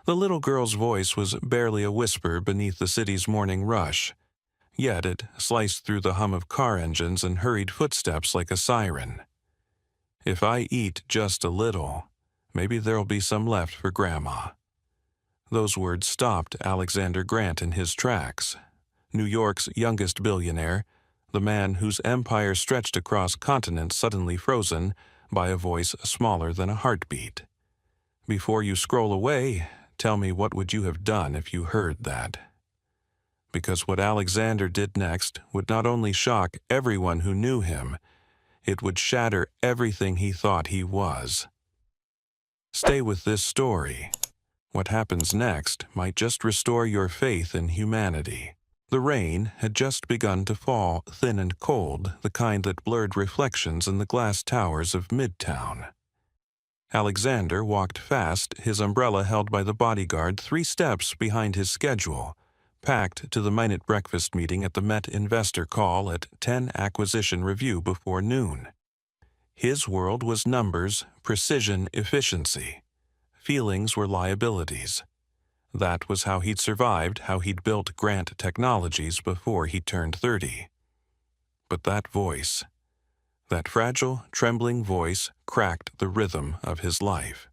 The little girl's voice was barely a whisper beneath the city's morning rush, yet it sliced through the hum of car engines and hurried footsteps like a siren. "If I eat just a little, maybe there'll be some left for Grandma." Those words stopped Alexander Grant in his tracks. New York's youngest billionaire, the man whose empire stretched across continents suddenly frozen by a voice smaller than a heartbeat. "Before you scroll away, tell me what would you have done if you heard that?" Because what Alexander did next would not only shock everyone who knew him, it would shatter everything he thought he was. Stay with this story. What happens next might just restore your faith in humanity. The rain had just begun to fall, thin and cold, the kind that blurred reflections in the glass towers of Midtown. Alexander walked fast, his umbrella held by the bodyguard 3 steps behind his schedule, packed to the minute breakfast meeting at the Met investor call at 10 acquisition review before noon. His world was numbers, precision, efficiency. Feelings were liabilities. That was how he'd survived, how he'd built Grant Technologies before he turned 30. But that voice, that fragile, trembling voice, cracked the rhythm of his life.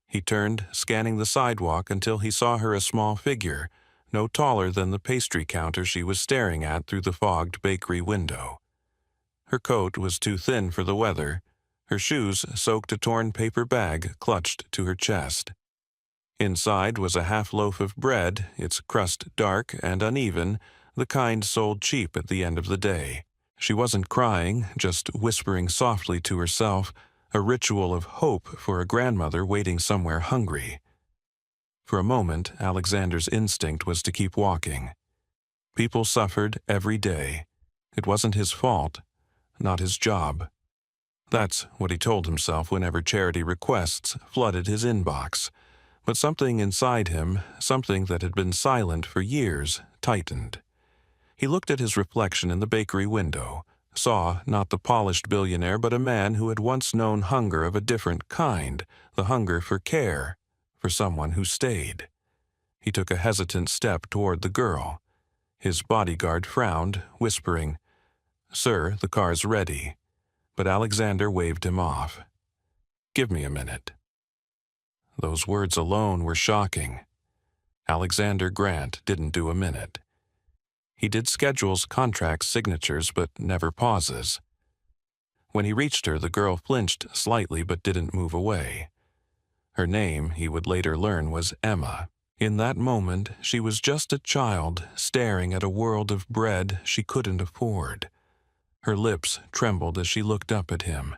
He turned, scanning the sidewalk until he saw her a small figure, no taller than the pastry counter she was staring at through the fogged bakery window. Her coat was too thin for the weather. Her shoes soaked a torn paper bag clutched to her chest. Inside was a half loaf of bread, its crust dark and uneven, the kind sold cheap at the end of the day. She wasn't crying, just whispering softly to herself, a ritual of hope for a grandmother waiting somewhere hungry. For a moment, Alexander's instinct was to keep walking. People suffered every day. It wasn't his fault, not his job. That's what he told himself whenever charity requests flooded his inbox. But something inside him, something that had been silent for years, tightened. He looked at his reflection in the bakery window, saw not the polished billionaire but a man who had once known hunger of a different kind, the hunger for care, for someone who stayed. He took a hesitant step toward the girl. His bodyguard frowned, whispering, "Sir, the car's ready." But Alexander waved him off. "Give me a minute." Those words alone were shocking. Alexander Grant didn't do a minute. He did schedules, contracts, signatures, but never pauses. When he reached her, the girl flinched slightly but didn't move away. Her name, he would later learn, was Emma. In that moment, she was just a child staring at a world of bread she couldn't afford. Her lips trembled as she looked up at him.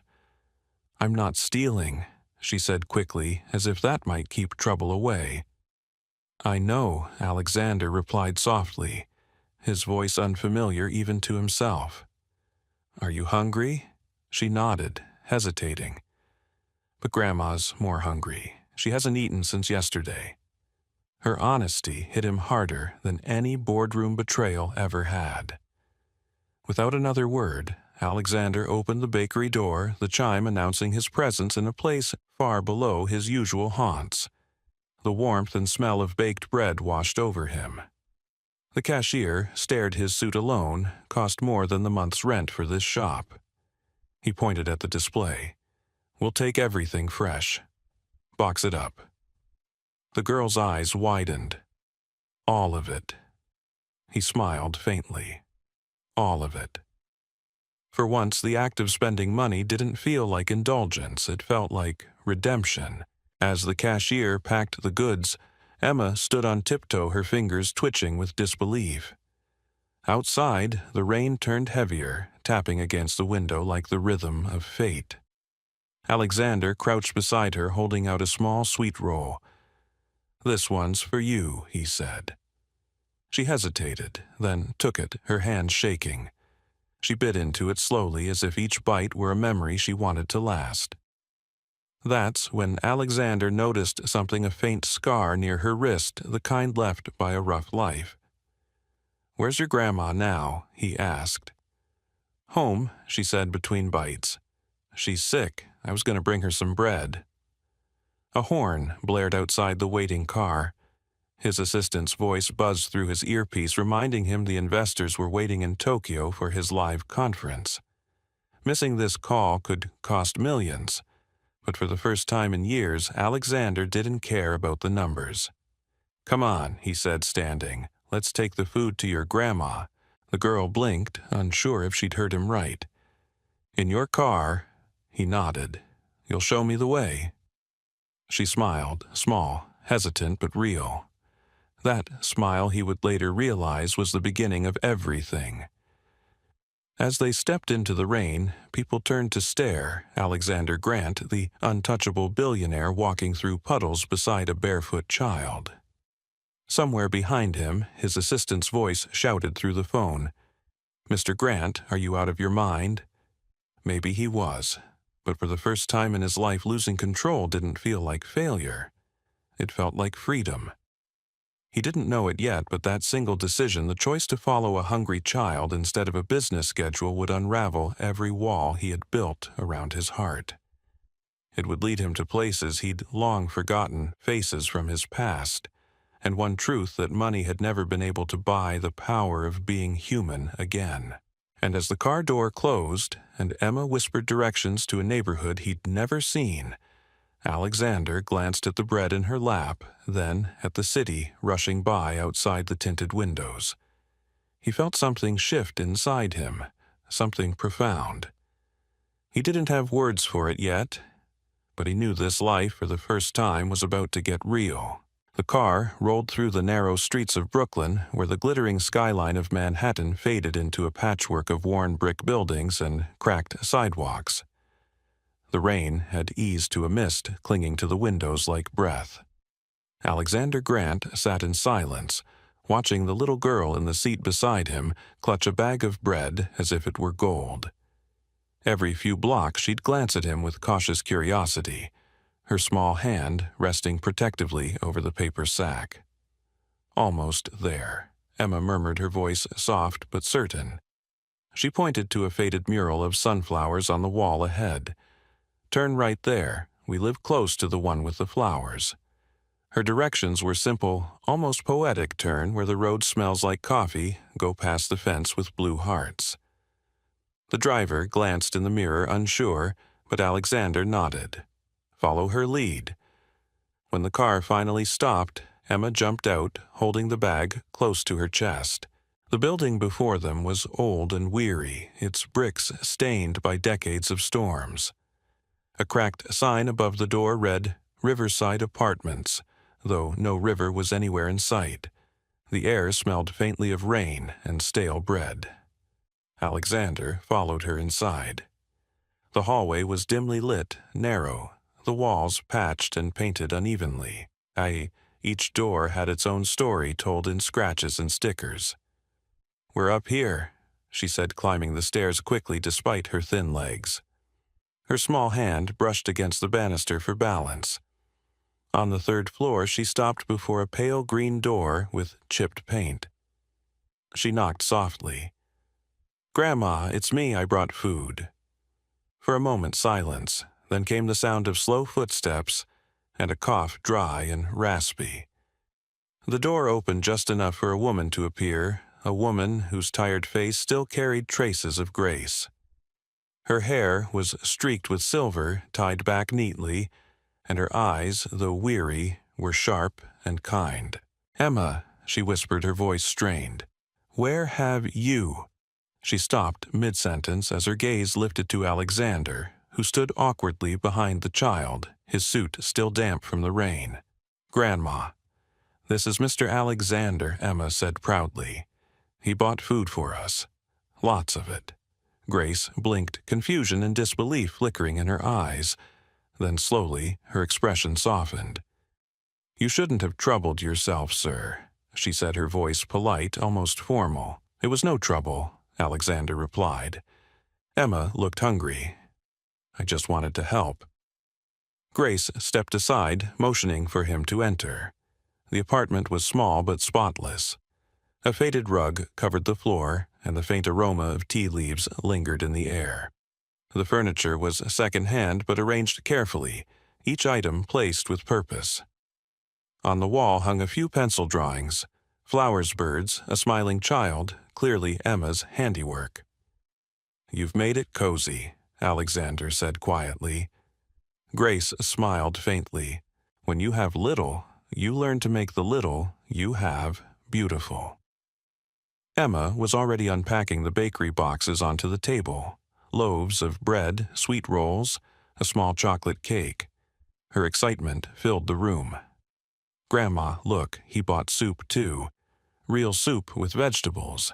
"I'm not stealing," she said quickly, as if that might keep trouble away. "I know," Alexander replied softly, his voice unfamiliar even to himself. "Are you hungry?" She nodded, hesitating. "But Grandma's more hungry. She hasn't eaten since yesterday." Her honesty hit him harder than any boardroom betrayal ever had. Without another word, Alexander opened the bakery door, the chime announcing his presence in a place far below his usual haunts. The warmth and smell of baked bread washed over him. The cashier stared. His suit alone cost more than the month's rent for this shop. He pointed at the display. "We'll take everything fresh. Box it up." The girl's eyes widened. "All of it." He smiled faintly. "All of it." For once, the act of spending money didn't feel like indulgence. It felt like redemption. As the cashier packed the goods, Emma stood on tiptoe, her fingers twitching with disbelief. Outside, the rain turned heavier, tapping against the window like the rhythm of fate. Alexander crouched beside her, holding out a small sweet roll. "This one's for you," he said. She hesitated, then took it, her hands shaking. She bit into it slowly, as if each bite were a memory she wanted to last. That's when Alexander noticed something, a faint scar near her wrist, the kind left by a rough life. "Where's your grandma now?" he asked. "Home," she said between bites. "She's sick. I was going to bring her some bread." A horn blared outside the waiting car. His assistant's voice buzzed through his earpiece, reminding him the investors were waiting in Tokyo for his live conference. Missing this call could cost millions, but for the first time in years, Alexander didn't care about the numbers. "Come on," he said, standing. "Let's take the food to your grandma." The girl blinked, unsure if she'd heard him right. "In your car," he nodded. "You'll show me the way." She smiled, small, hesitant but real. That smile, he would later realize, was the beginning of everything. As they stepped into the rain, people turned to stare. Alexander Grant, the untouchable billionaire, walking through puddles beside a barefoot child. Somewhere behind him, his assistant's voice shouted through the phone, "Mr. Grant, are you out of your mind?" Maybe he was, but for the first time in his life, losing control didn't feel like failure. It felt like freedom. He didn't know it yet, but that single decision, the choice to follow a hungry child instead of a business schedule, would unravel every wall he had built around his heart. It would lead him to places he'd long forgotten, faces from his past, and one truth that money had never been able to buy: the power of being human again. And as the car door closed and Emma whispered directions to a neighborhood he'd never seen, Alexander glanced at the bread in her lap, then at the city rushing by outside the tinted windows. He felt something shift inside him, something profound. He didn't have words for it yet, but he knew this life, for the first time, was about to get real. The car rolled through the narrow streets of Brooklyn, where the glittering skyline of Manhattan faded into a patchwork of worn brick buildings and cracked sidewalks. The rain had eased to a mist clinging to the windows like breath. Alexander Grant sat in silence, watching the little girl in the seat beside him clutch a bag of bread as if it were gold. Every few blocks she'd glance at him with cautious curiosity, her small hand resting protectively over the paper sack. "Almost there," Emma murmured, her voice soft but certain. She pointed to a faded mural of sunflowers on the wall ahead. "Turn right there. We live close to the one with the flowers." Her directions were simple, almost poetic: turn where the road smells like coffee, go past the fence with blue hearts. The driver glanced in the mirror, unsure, but Alexander nodded. Follow her lead. When the car finally stopped, Emma jumped out, holding the bag close to her chest. The building before them was old and weary, its bricks stained by decades of storms. A cracked sign above the door read, "Riverside Apartments," though no river was anywhere in sight. The air smelled faintly of rain and stale bread. Alexander followed her inside. The hallway was dimly lit, narrow, the walls patched and painted unevenly. Each door had its own story told in scratches and stickers. "We're up here," she said, climbing the stairs quickly despite her thin legs. Her small hand brushed against the banister for balance. On the third floor, she stopped before a pale green door with chipped paint. She knocked softly. "Grandma, it's me. I brought food." For a moment, silence. Then came the sound of slow footsteps and a cough, dry and raspy. The door opened just enough for a woman to appear, a woman whose tired face still carried traces of grace. Her hair was streaked with silver, tied back neatly, and her eyes, though weary, were sharp and kind. "Emma," she whispered, her voice strained. "Where have you—" She stopped mid-sentence as her gaze lifted to Alexander, who stood awkwardly behind the child, his suit still damp from the rain. "Grandma." "This is Mr. Alexander," Emma said proudly. "He bought food for us. Lots of it." Grace blinked, confusion and disbelief flickering in her eyes. Then slowly, her expression softened. "You shouldn't have troubled yourself, sir," she said, her voice polite, almost formal. "It was no trouble," Alexander replied. Emma looked hungry. "I just wanted to help." Grace stepped aside, motioning for him to enter. The apartment was small but spotless. A faded rug covered the floor, and the faint aroma of tea leaves lingered in the air. The furniture was second-hand but arranged carefully, each item placed with purpose. On the wall hung a few pencil drawings, flowers, birds, a smiling child, clearly Emma's handiwork. "You've made it cozy," Alexander said quietly. Grace smiled faintly. "When you have little, you learn to make the little you have beautiful." Emma was already unpacking the bakery boxes onto the table. Loaves of bread, sweet rolls, a small chocolate cake. Her excitement filled the room. "Grandma, look, he bought soup too. Real soup with vegetables."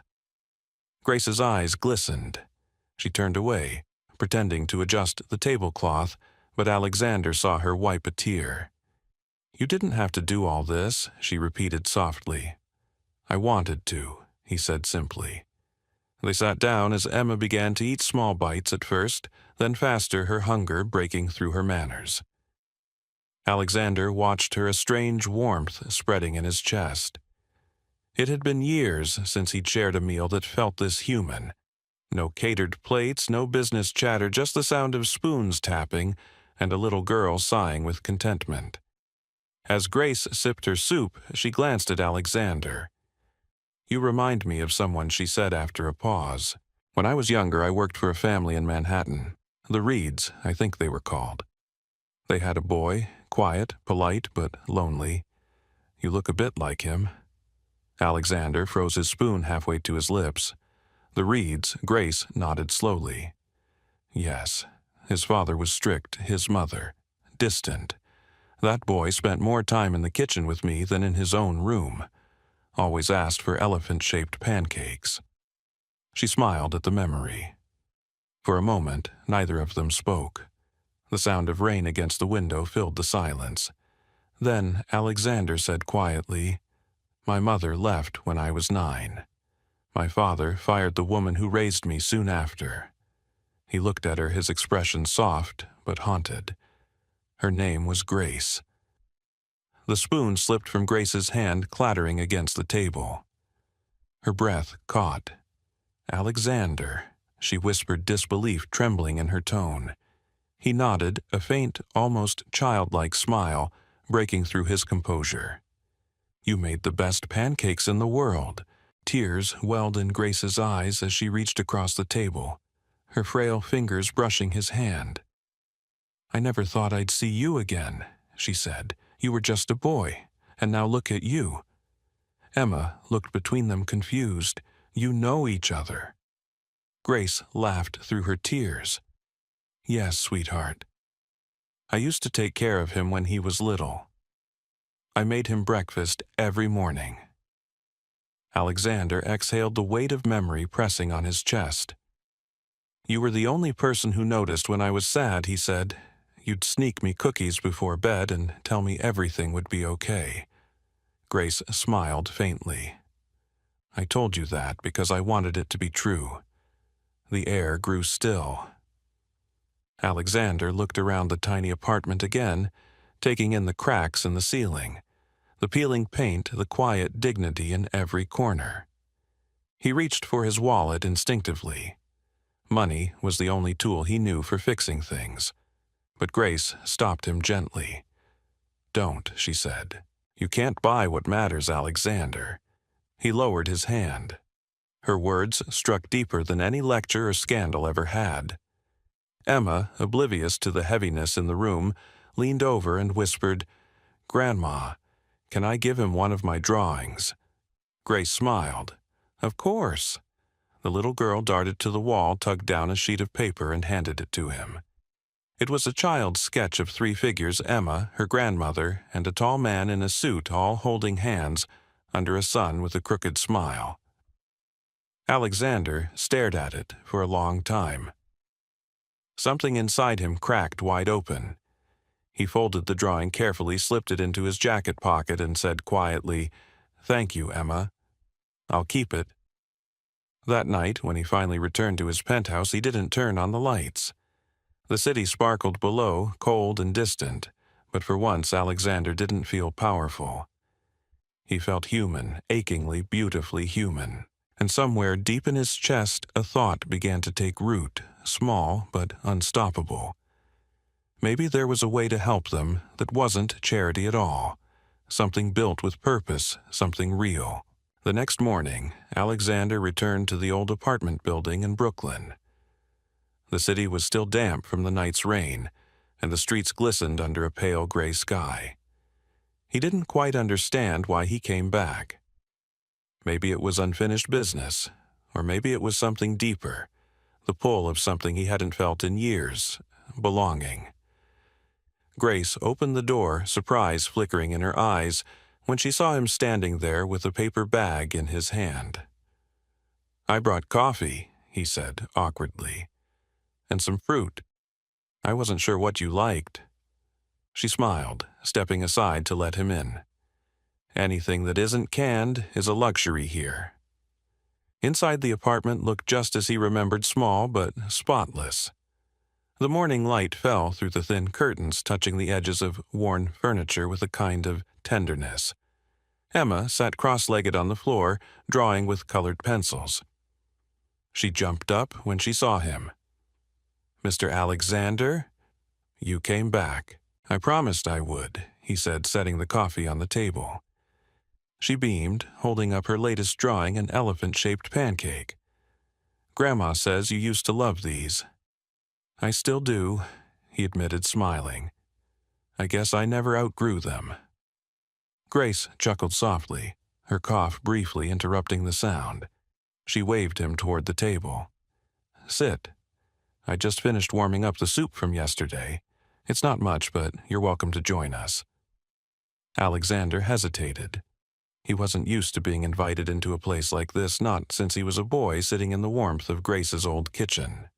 Grace's eyes glistened. She turned away, pretending to adjust the tablecloth, but Alexander saw her wipe a tear. "You didn't have to do all this," she repeated softly. "I wanted to," he said simply. They sat down as Emma began to eat small bites at first, then faster, her hunger breaking through her manners. Alexander watched her, a strange warmth spreading in his chest. It had been years since he'd shared a meal that felt this human. No catered plates, no business chatter, just the sound of spoons tapping and a little girl sighing with contentment. As Grace sipped her soup, she glanced at Alexander. "You remind me of someone," she said after a pause. "When I was younger, I worked for a family in Manhattan. The Reeds, I think they were called. They had a boy, quiet, polite, but lonely. You look a bit like him." Alexander froze his spoon halfway to his lips. The Reeds, Grace nodded slowly. "Yes, his father was strict, his mother distant. That boy spent more time in the kitchen with me than in his own room. Always asked for elephant-shaped pancakes." She smiled at the memory. For a moment, neither of them spoke. The sound of rain against the window filled the silence. Then Alexander said quietly, "My mother left when I was 9. My father fired the woman who raised me soon after." He looked at her, his expression soft but haunted. Her name was Grace. The spoon slipped from Grace's hand, clattering against the table. Her breath caught. "Alexander," she whispered, disbelief trembling in her tone. He nodded, a faint, almost childlike smile breaking through his composure. "You made the best pancakes in the world." Tears welled in Grace's eyes as she reached across the table, her frail fingers brushing his hand. "I never thought I'd see you again," she said. "You were just a boy, and now look at you." Emma looked between them confused. "You know each other." Grace laughed through her tears. "Yes, sweetheart. I used to take care of him when he was little. I made him breakfast every morning." Alexander exhaled, the weight of memory pressing on his chest. "You were the only person who noticed when I was sad," he said. "You'd sneak me cookies before bed and tell me everything would be okay." Grace smiled faintly. "I told you that because I wanted it to be true." The air grew still. Alexander looked around the tiny apartment again, taking in the cracks in the ceiling, the peeling paint, the quiet dignity in every corner. He reached for his wallet instinctively. Money was the only tool he knew for fixing things. But Grace stopped him gently. "Don't," she said. "You can't buy what matters, Alexander." He lowered his hand. Her words struck deeper than any lecture or scandal ever had. Emma, oblivious to the heaviness in the room, leaned over and whispered, "Grandma, can I give him one of my drawings?" Grace smiled. "Of course." The little girl darted to the wall, tugged down a sheet of paper, and handed it to him. It was a child's sketch of 3 figures, Emma, her grandmother, and a tall man in a suit, all holding hands, under a sun with a crooked smile. Alexander stared at it for a long time. Something inside him cracked wide open. He folded the drawing carefully, slipped it into his jacket pocket, and said quietly, "Thank you, Emma. I'll keep it." That night, when he finally returned to his penthouse, he didn't turn on the lights. The city sparkled below, cold and distant, but for once Alexander didn't feel powerful. He felt human, achingly, beautifully human. And somewhere deep in his chest, a thought began to take root, small but unstoppable. Maybe there was a way to help them that wasn't charity at all. Something built with purpose, something real. The next morning, Alexander returned to the old apartment building in Brooklyn. The city was still damp from the night's rain, and the streets glistened under a pale gray sky. He didn't quite understand why he came back. Maybe it was unfinished business, or maybe it was something deeper, the pull of something he hadn't felt in years, belonging. Grace opened the door, surprise flickering in her eyes, when she saw him standing there with a paper bag in his hand. "I brought coffee," he said awkwardly, "and some fruit. I wasn't sure what you liked." She smiled, stepping aside to let him in. Anything that isn't canned is a luxury here. Inside the apartment looked just as he remembered, small but spotless. The morning light fell through the thin curtains, touching the edges of worn furniture with a kind of tenderness. Emma sat cross-legged on the floor, drawing with colored pencils. She jumped up when she saw him. "Mr. Alexander, you came back. I promised I would," he said, setting the coffee on the table. She beamed, holding up her latest drawing, an elephant-shaped pancake. "Grandma says you used to love these." "I still do," he admitted, smiling. "I guess I never outgrew them." Grace chuckled softly, her cough briefly interrupting the sound. She waved him toward the table. "Sit. I just finished warming up the soup from yesterday. It's not much, but you're welcome to join us." Alexander hesitated. He wasn't used to being invited into a place like this, not since he was a boy sitting in the warmth of Grace's old kitchen.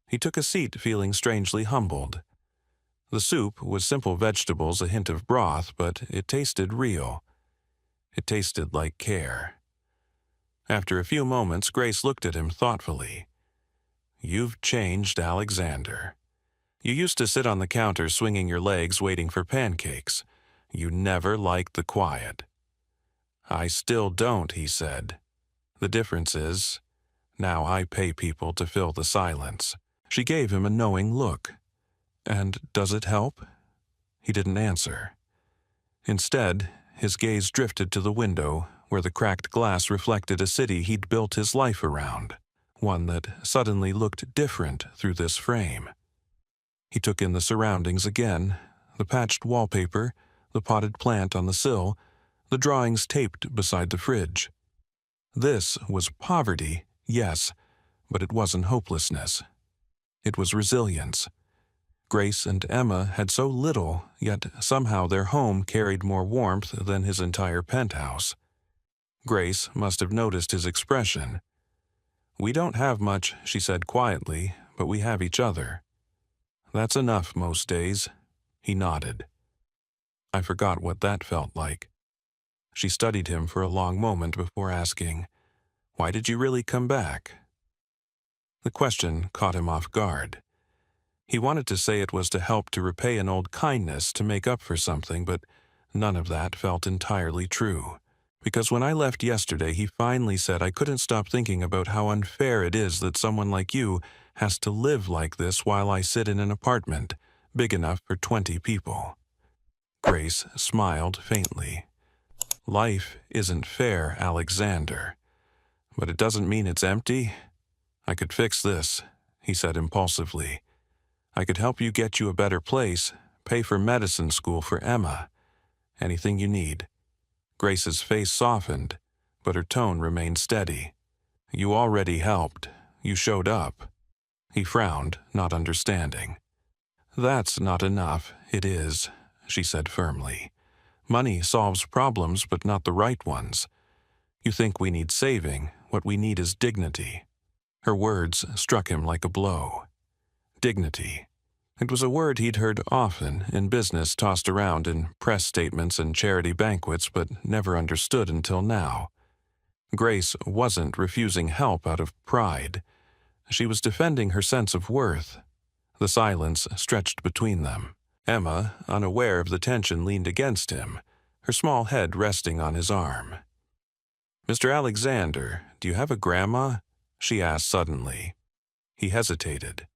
He took a seat, feeling strangely humbled. The soup was simple vegetables, a hint of broth, but it tasted real. It tasted like care. After a few moments, Grace looked at him thoughtfully. "You've changed, Alexander. You used to sit on the counter swinging your legs waiting for pancakes. You never liked the quiet." "I still don't," he said. "The difference is, now I pay people to fill the silence." She gave him a knowing look. "And does it help?" He didn't answer. Instead, his gaze drifted to the window, where the cracked glass reflected a city he'd built his life around, one that suddenly looked different through this frame. He took in the surroundings again, the patched wallpaper, the potted plant on the sill, the drawings taped beside the fridge. This was poverty, yes, but it wasn't hopelessness. It was resilience. Grace and Emma had so little, yet somehow their home carried more warmth than his entire penthouse. Grace must have noticed his expression. "We don't have much," she said quietly, "but we have each other. That's enough most days." He nodded. "I forgot what that felt like." She studied him for a long moment before asking, "Why did you really come back?" The question caught him off guard. He wanted to say it was to help to repay an old kindness, to make up for something, but none of that felt entirely true. "Because when I left yesterday, he finally said I couldn't stop thinking about how unfair it is that someone like you has to live like this while I sit in an apartment big enough for 20 people. Grace smiled faintly. "Life isn't fair, Alexander. But it doesn't mean it's empty. I could fix this," he said impulsively. "I could help you get you a better place, pay for medicine school for Emma. Anything you need." Grace's face softened, but her tone remained steady. "You already helped. You showed up." He frowned, not understanding. "That's not enough. It is," she said firmly. "Money solves problems, but not the right ones. You think we need saving. What we need is dignity." Her words struck him like a blow. Dignity. It was a word he'd heard often in business, tossed around in press statements and charity banquets, but never understood until now. Grace wasn't refusing help out of pride. She was defending her sense of worth. The silence stretched between them. Emma, unaware of the tension, leaned against him, her small head resting on his arm. "Mr. Alexander, do you have a grandma?" she asked suddenly. He hesitated.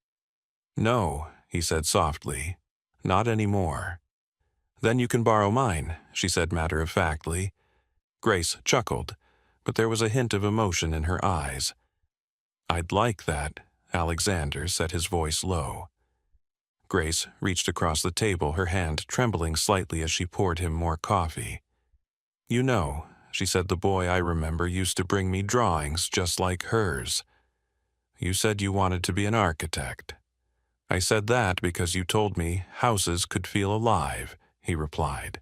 "No," he said softly. Not anymore. Then you can borrow mine, she said matter-of-factly. Grace chuckled, but there was a hint of emotion in her eyes. I'd like that, Alexander said, his voice low. Grace reached across the table, her hand trembling slightly as she poured him more coffee. You know, she said, the boy I remember used to bring me drawings just like hers. You said you wanted to be an architect. I said that because you told me houses could feel alive, he replied.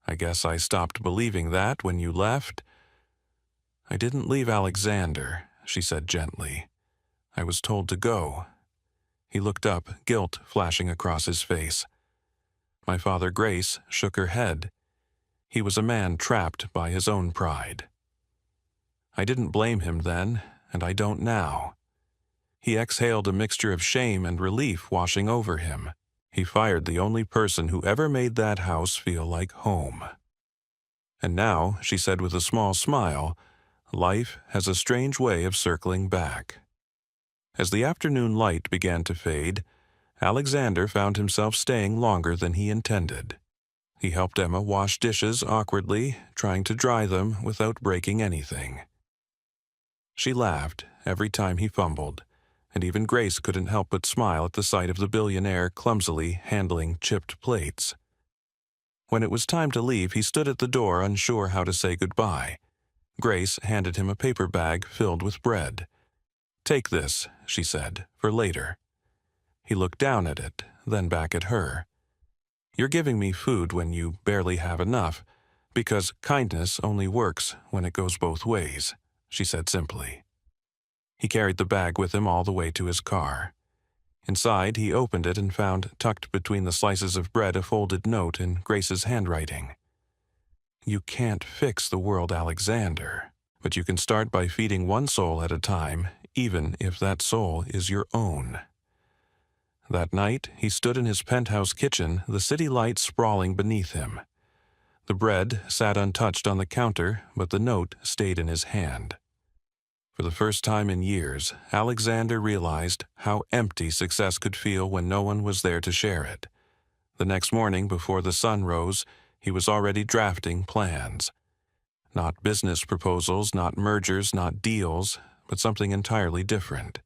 I guess I stopped believing that when you left. I didn't leave Alexander, she said gently. I was told to go. He looked up, guilt flashing across his face. My father, Grace, shook her head. He was a man trapped by his own pride. I didn't blame him then, and I don't now. He exhaled a mixture of shame and relief washing over him. He fired the only person who ever made that house feel like home. And now, she said with a small smile, life has a strange way of circling back. As the afternoon light began to fade, Alexander found himself staying longer than he intended. He helped Emma wash dishes awkwardly, trying to dry them without breaking anything. She laughed every time he fumbled, and even Grace couldn't help but smile at the sight of the billionaire clumsily handling chipped plates. When it was time to leave, he stood at the door, unsure how to say goodbye. Grace handed him a paper bag filled with bread. Take this, she said, for later. He looked down at it, then back at her. You're giving me food when you barely have enough, because kindness only works when it goes both ways, she said simply. He carried the bag with him all the way to his car. Inside, he opened it and found tucked between the slices of bread a folded note in Grace's handwriting. You can't fix the world, Alexander, but you can start by feeding one soul at a time, even if that soul is your own. That night, he stood in his penthouse kitchen, the city light sprawling beneath him. The bread sat untouched on the counter, but the note stayed in his hand. For the first time in years, Alexander realized how empty success could feel when no one was there to share it. The next morning, before the sun rose, he was already drafting plans. Not business proposals, not mergers, not deals, but something entirely different.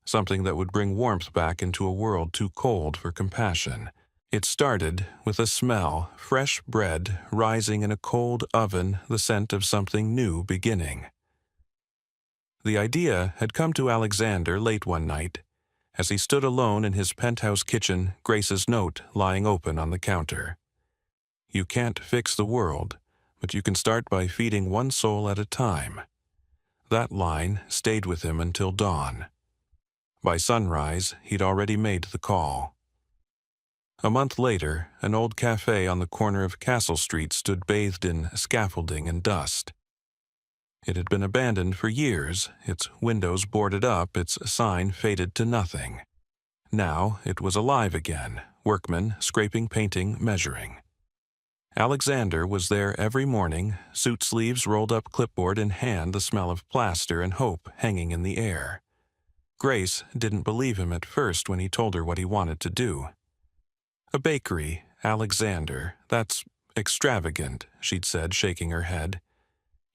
Something that would bring warmth back into a world too cold for compassion. It started with a smell, fresh bread rising in a cold oven, the scent of something new beginning. The idea had come to Alexander late one night, as he stood alone in his penthouse kitchen, Grace's note lying open on the counter. You can't fix the world, but you can start by feeding one soul at a time. That line stayed with him until dawn. By sunrise, he'd already made the call. A month later, an old cafe on the corner of Castle Street stood bathed in scaffolding and dust. It had been abandoned for years, its windows boarded up, its sign faded to nothing. Now it was alive again, workmen scraping, painting, measuring. Alexander was there every morning, suit sleeves rolled up, clipboard in hand, the smell of plaster and hope hanging in the air. Grace didn't believe him at first when he told her what he wanted to do. A bakery, Alexander, that's extravagant, she'd said, shaking her head.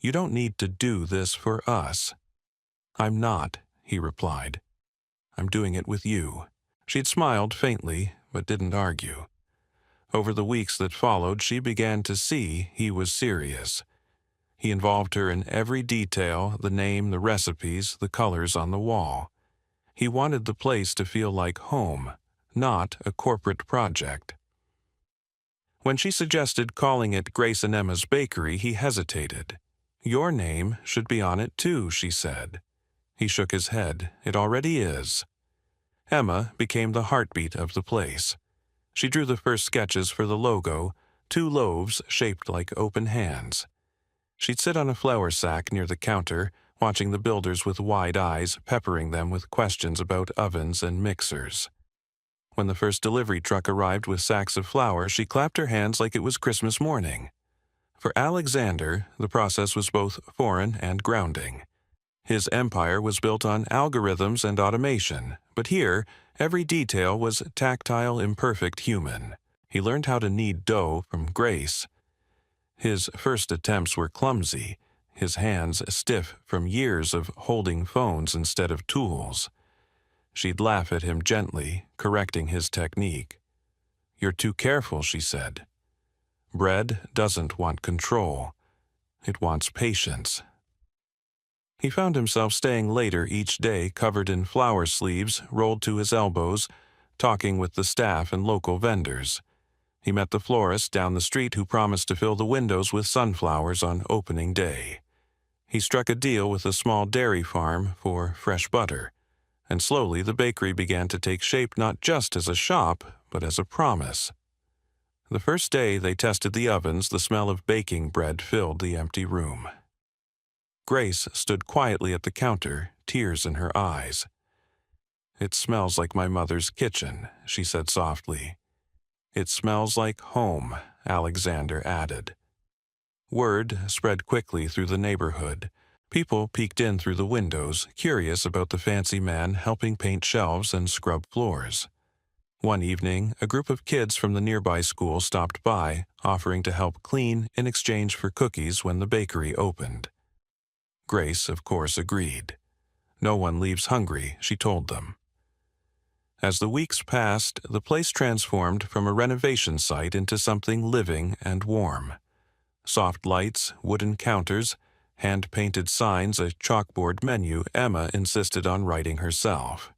You don't need to do this for us. I'm not, he replied. I'm doing it with you. She'd smiled faintly, but didn't argue. Over the weeks that followed, she began to see he was serious. He involved her in every detail, the name, the recipes, the colors on the wall. He wanted the place to feel like home, not a corporate project. When she suggested calling it Grace and Emma's Bakery, he hesitated. Your name should be on it too, she said. He shook his head. It already is. Emma became the heartbeat of the place. She drew the first sketches for the logo, 2 loaves shaped like open hands. She'd sit on a flour sack near the counter, watching the builders with wide eyes, peppering them with questions about ovens and mixers. When the first delivery truck arrived with sacks of flour, she clapped her hands like it was Christmas morning. For Alexander, the process was both foreign and grounding. His empire was built on algorithms and automation, but here, every detail was tactile, imperfect human. He learned how to knead dough from Grace. His first attempts were clumsy, his hands stiff from years of holding phones instead of tools. She'd laugh at him gently, correcting his technique. "You're too careful," she said. Bread doesn't want control. It wants patience. He found himself staying later each day, covered in flower sleeves rolled to his elbows, talking with the staff and local vendors. He met the florist down the street who promised to fill the windows with sunflowers on opening day. He struck a deal with a small dairy farm for fresh butter, and slowly the bakery began to take shape not just as a shop, but as a promise. The first day they tested the ovens, the smell of baking bread filled the empty room. Grace stood quietly at the counter, tears in her eyes. "It smells like my mother's kitchen," she said softly. "It smells like home," Alexander added. Word spread quickly through the neighborhood. People peeked in through the windows, curious about the fancy man helping paint shelves and scrub floors. One evening, a group of kids from the nearby school stopped by, offering to help clean in exchange for cookies when the bakery opened. Grace, of course, agreed. "No one leaves hungry," she told them. As the weeks passed, the place transformed from a renovation site into something living and warm. Soft lights, wooden counters, hand-painted signs, a chalkboard menu Emma insisted on writing herself.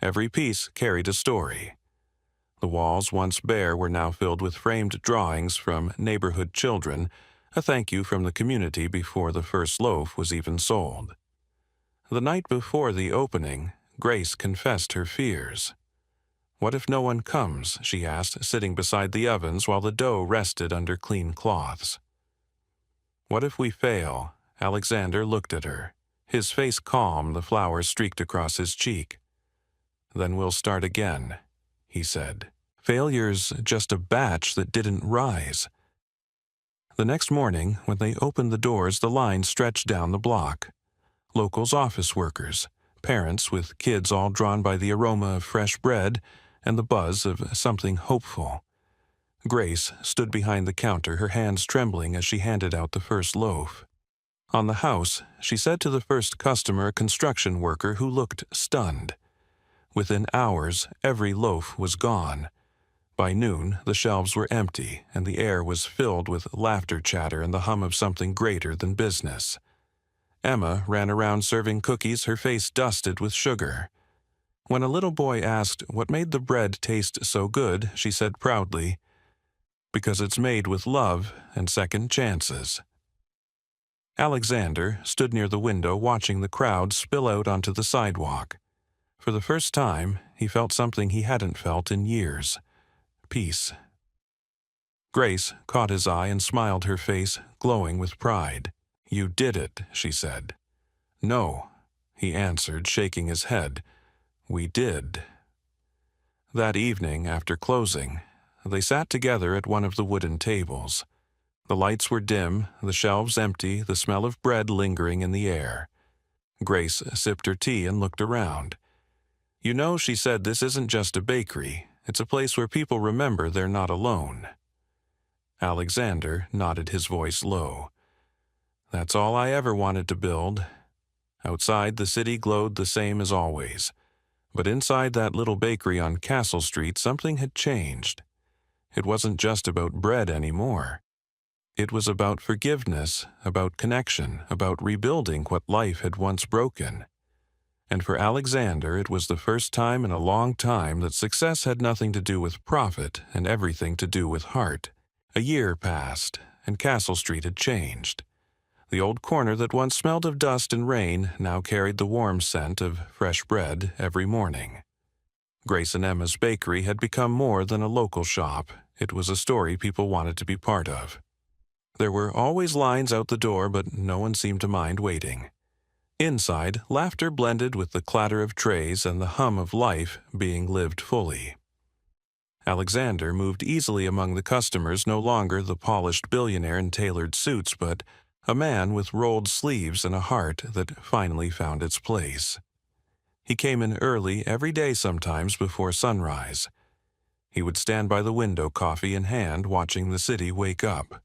Every piece carried a story. The walls, once bare, were now filled with framed drawings from neighborhood children, a thank you from the community before the first loaf was even sold. The night before the opening, Grace confessed her fears. "What if no one comes?" she asked, sitting beside the ovens while the dough rested under clean cloths. "What if we fail?" Alexander looked at her. His face calm, the flowers streaked across his cheek. "Then we'll start again," he said. "Failure's just a batch that didn't rise." The next morning, when they opened the doors, the line stretched down the block. Locals' office workers, parents with kids all drawn by the aroma of fresh bread and the buzz of something hopeful. Grace stood behind the counter, her hands trembling as she handed out the first loaf. On the house, she said to the first customer, a construction worker who looked stunned. Within hours, every loaf was gone. By noon, the shelves were empty, and the air was filled with laughter chatter and the hum of something greater than business. Emma ran around serving cookies, her face dusted with sugar. When a little boy asked what made the bread taste so good, she said proudly, "Because it's made with love and second chances." Alexander stood near the window watching the crowd spill out onto the sidewalk. For the first time, he felt something he hadn't felt in years. Peace. Grace caught his eye and smiled, her face glowing with pride. "You did it," she said. "No," he answered, shaking his head. "We did." That evening, after closing, they sat together at one of the wooden tables. The lights were dim, the shelves empty, the smell of bread lingering in the air. Grace sipped her tea and looked around. "You know," she said, "this isn't just a bakery. It's a place where people remember they're not alone." Alexander nodded, his voice low. "That's all I ever wanted to build." Outside, the city glowed the same as always. But inside that little bakery on Castle Street, something had changed. It wasn't just about bread anymore. It was about forgiveness, about connection, about rebuilding what life had once broken. And for Alexander, it was the first time in a long time that success had nothing to do with profit and everything to do with heart. A year passed, and Castle Street had changed. The old corner that once smelled of dust and rain now carried the warm scent of fresh bread every morning. Grace and Emma's bakery had become more than a local shop. It was a story people wanted to be part of. There were always lines out the door, but no one seemed to mind waiting. Inside, laughter blended with the clatter of trays and the hum of life being lived fully. Alexander moved easily among the customers, no longer the polished billionaire in tailored suits, but a man with rolled sleeves and a heart that finally found its place. He came in early every day, sometimes before sunrise. He would stand by the window, coffee in hand, watching the city wake up.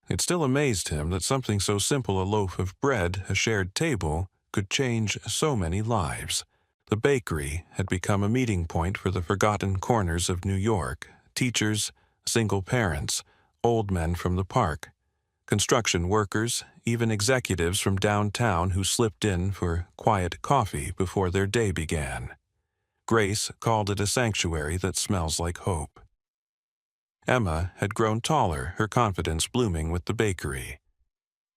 It still amazed him that something so simple, a loaf of bread, a shared table, could change so many lives. The bakery had become a meeting point for the forgotten corners of New York: teachers, single parents, old men from the park, construction workers, even executives from downtown who slipped in for quiet coffee before their day began. Grace called it a sanctuary that smells like hope. Emma had grown taller, her confidence blooming with the bakery.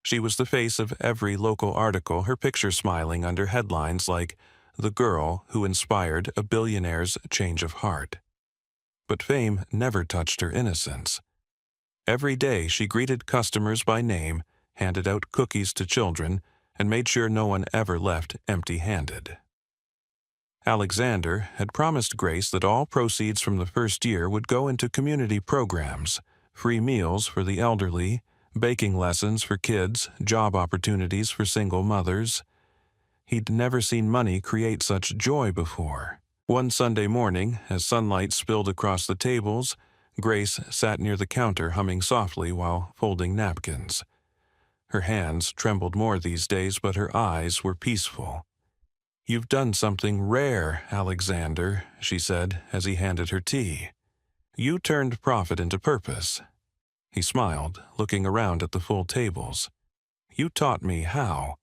She was the face of every local article, her picture smiling under headlines like "The Girl Who Inspired a Billionaire's Change of Heart." But fame never touched her innocence. Every day she greeted customers by name, handed out cookies to children, and made sure no one ever left empty-handed. Alexander had promised Grace that all proceeds from the first year would go into community programs: free meals for the elderly, baking lessons for kids, job opportunities for single mothers. He'd never seen money create such joy before. One Sunday morning, as sunlight spilled across the tables, Grace sat near the counter humming softly while folding napkins. Her hands trembled more these days, but her eyes were peaceful. "You've done something rare, Alexander," she said as he handed her tea. "You turned profit into purpose." He smiled, looking around at the full tables. "You taught me how."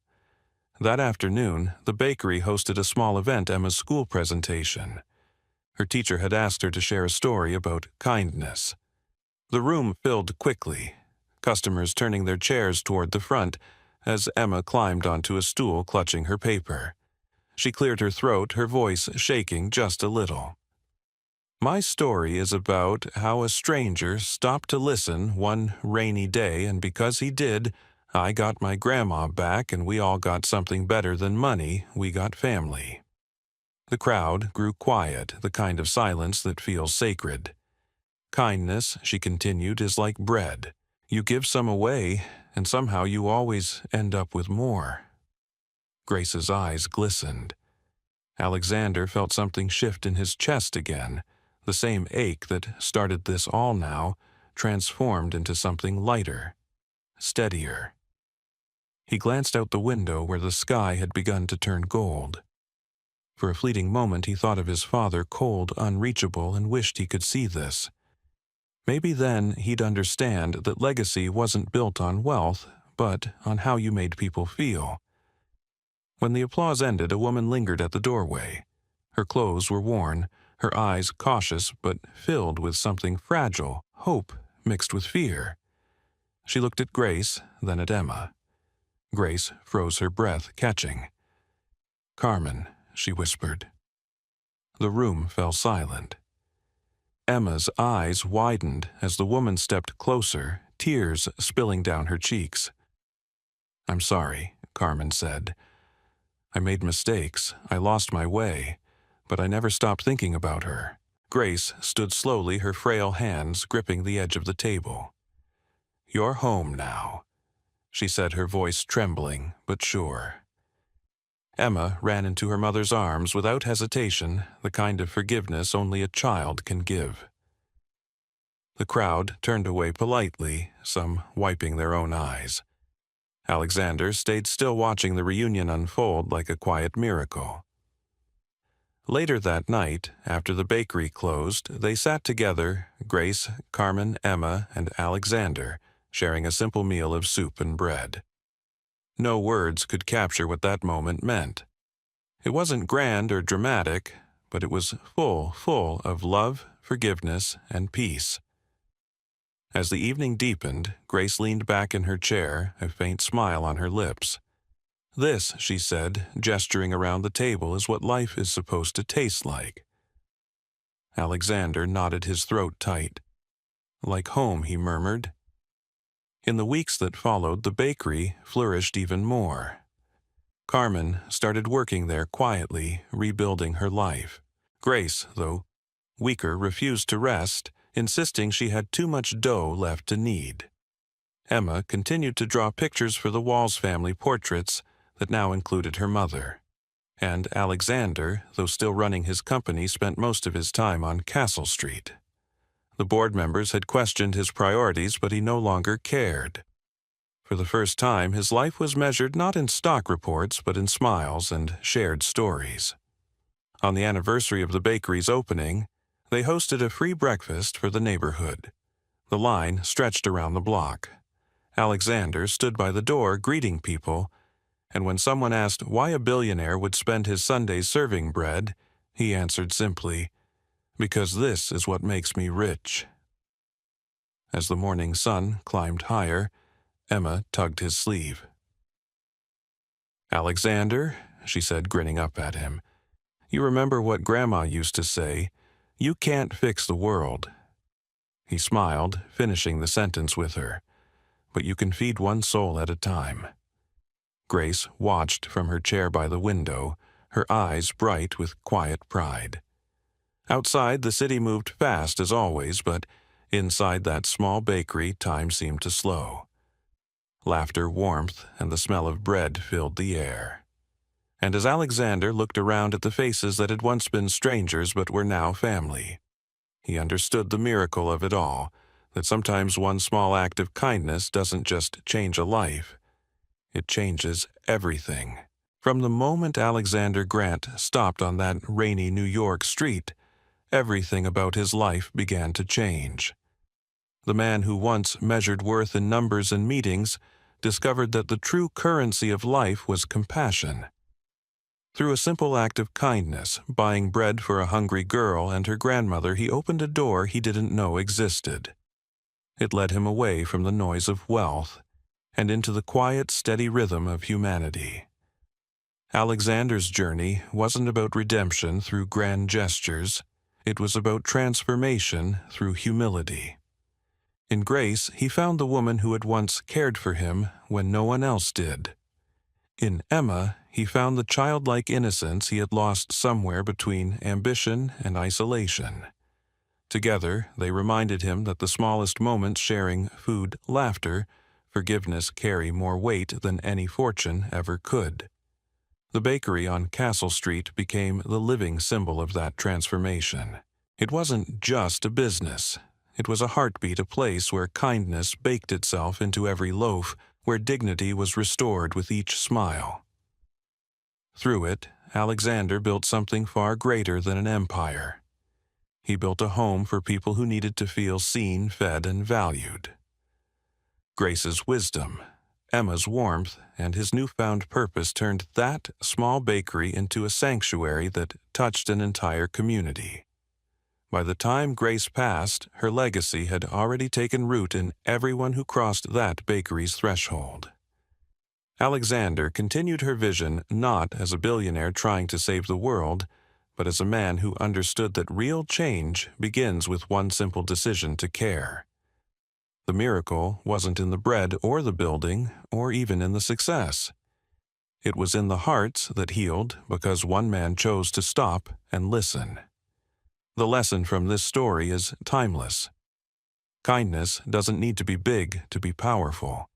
That afternoon, the bakery hosted a small event, Emma's school presentation. Her teacher had asked her to share a story about kindness. The room filled quickly, customers turning their chairs toward the front as Emma climbed onto a stool, clutching her paper. She cleared her throat, her voice shaking just a little. "My story is about how a stranger stopped to listen one rainy day, and because he did, I got my grandma back, and we all got something better than money. We got family." The crowd grew quiet, the kind of silence that feels sacred. "Kindness," she continued, "is like bread. You give some away, and somehow you always end up with more." Grace's eyes glistened. Alexander felt something shift in his chest again. The same ache that started this all now transformed into something lighter, steadier. He glanced out the window where the sky had begun to turn gold. For a fleeting moment he thought of his father, cold, unreachable, and wished he could see this. Maybe then he'd understand that legacy wasn't built on wealth, but on how you made people feel. When the applause ended, a woman lingered at the doorway. Her clothes were worn, her eyes cautious but filled with something fragile, hope mixed with fear. She looked at Grace, then at Emma. Grace froze her breath, catching. "Carmen," she whispered. The room fell silent. Emma's eyes widened as the woman stepped closer, tears spilling down her cheeks. "I'm sorry," Carmen said. "I made mistakes. I lost my way. But I never stopped thinking about her." Grace stood slowly, her frail hands gripping the edge of the table. "You're home now," she said, her voice trembling but sure. Emma ran into her mother's arms without hesitation, the kind of forgiveness only a child can give. The crowd turned away politely, some wiping their own eyes. Alexander stayed still, watching the reunion unfold like a quiet miracle. Later that night, after the bakery closed, they sat together, Grace, Carmen, Emma, and Alexander, sharing a simple meal of soup and bread. No words could capture what that moment meant. It wasn't grand or dramatic, but it was full of love, forgiveness, and peace. As the evening deepened, Grace leaned back in her chair, a faint smile on her lips. "This," she said, gesturing around the table, "is what life is supposed to taste like." Alexander knotted his throat tight. "Like home," he murmured. In the weeks that followed, the bakery flourished even more. Carmen started working there quietly, rebuilding her life. Grace, though weaker, refused to rest, insisting she had too much dough left to knead. Emma continued to draw pictures for the Walls family portraits that now included her mother. And Alexander, though still running his company, spent most of his time on Castle Street. The board members had questioned his priorities, but he no longer cared. For the first time, his life was measured not in stock reports, but in smiles and shared stories. On the anniversary of the bakery's opening, they hosted a free breakfast for the neighborhood. The line stretched around the block. Alexander stood by the door greeting people, and when someone asked why a billionaire would spend his Sundays serving bread, he answered simply, "Because this is what makes me rich." As the morning sun climbed higher, Emma tugged his sleeve. "Alexander," she said, grinning up at him, "you remember what Grandma used to say, 'You can't fix the world.'" He smiled, finishing the sentence with her, "But you can feed one soul at a time." Grace watched from her chair by the window, her eyes bright with quiet pride. Outside, the city moved fast as always, but inside that small bakery, time seemed to slow. Laughter, warmth, and the smell of bread filled the air. And as Alexander looked around at the faces that had once been strangers but were now family, he understood the miracle of it all, that sometimes one small act of kindness doesn't just change a life, it changes everything. From the moment Alexander Grant stopped on that rainy New York street, everything about his life began to change. The man who once measured worth in numbers and meetings discovered that the true currency of life was compassion. Through a simple act of kindness, buying bread for a hungry girl and her grandmother, he opened a door he didn't know existed. It led him away from the noise of wealth and into the quiet, steady rhythm of humanity. Alexander's journey wasn't about redemption through grand gestures. It was about transformation through humility. In Grace, he found the woman who had once cared for him when no one else did. In Emma, he found the childlike innocence he had lost somewhere between ambition and isolation. Together, they reminded him that the smallest moments, sharing food, laughter, forgiveness, carry more weight than any fortune ever could. The bakery on Castle Street became the living symbol of that transformation. It wasn't just a business. It was a heartbeat, a place where kindness baked itself into every loaf, where dignity was restored with each smile. Through it, Alexander built something far greater than an empire. He built a home for people who needed to feel seen, fed, and valued. Grace's wisdom, Emma's warmth, and his newfound purpose turned that small bakery into a sanctuary that touched an entire community. By the time Grace passed, her legacy had already taken root in everyone who crossed that bakery's threshold. Alexander continued her vision not as a billionaire trying to save the world, but as a man who understood that real change begins with one simple decision to care. The miracle wasn't in the bread or the building, or even in the success. It was in the hearts that healed because one man chose to stop and listen. The lesson from this story is timeless. Kindness doesn't need to be big to be powerful.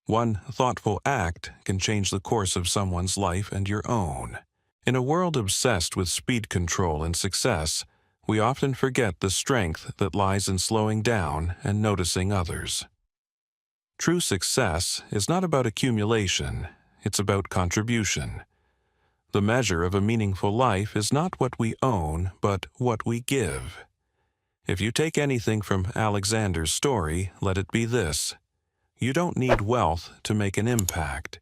One thoughtful act can change the course of someone's life and your own. In a world obsessed with speed control and success, we often forget the strength that lies in slowing down and noticing others. True success is not about accumulation, it's about contribution. The measure of a meaningful life is not what we own, but what we give. If you take anything from Alexander's story, let it be this: you don't need wealth to make an impact.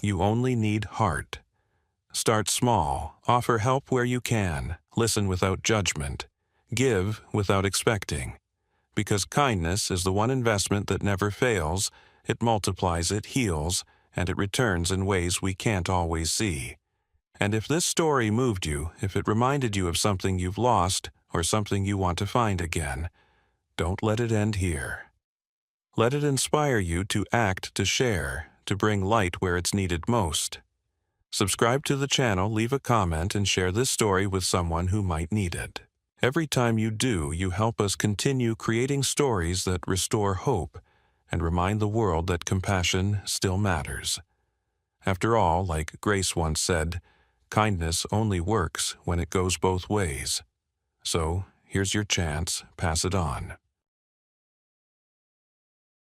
You only need heart. Start small, offer help where you can, listen without judgment, give without expecting. Because kindness is the one investment that never fails, it multiplies, it heals, and it returns in ways we can't always see. And if this story moved you, if it reminded you of something you've lost or something you want to find again, don't let it end here. Let it inspire you to act, to share, to bring light where it's needed most. Subscribe to the channel, leave a comment, and share this story with someone who might need it. Every time you do, you help us continue creating stories that restore hope and remind the world that compassion still matters. After all, like Grace once said, kindness only works when it goes both ways. So, here's your chance, pass it on.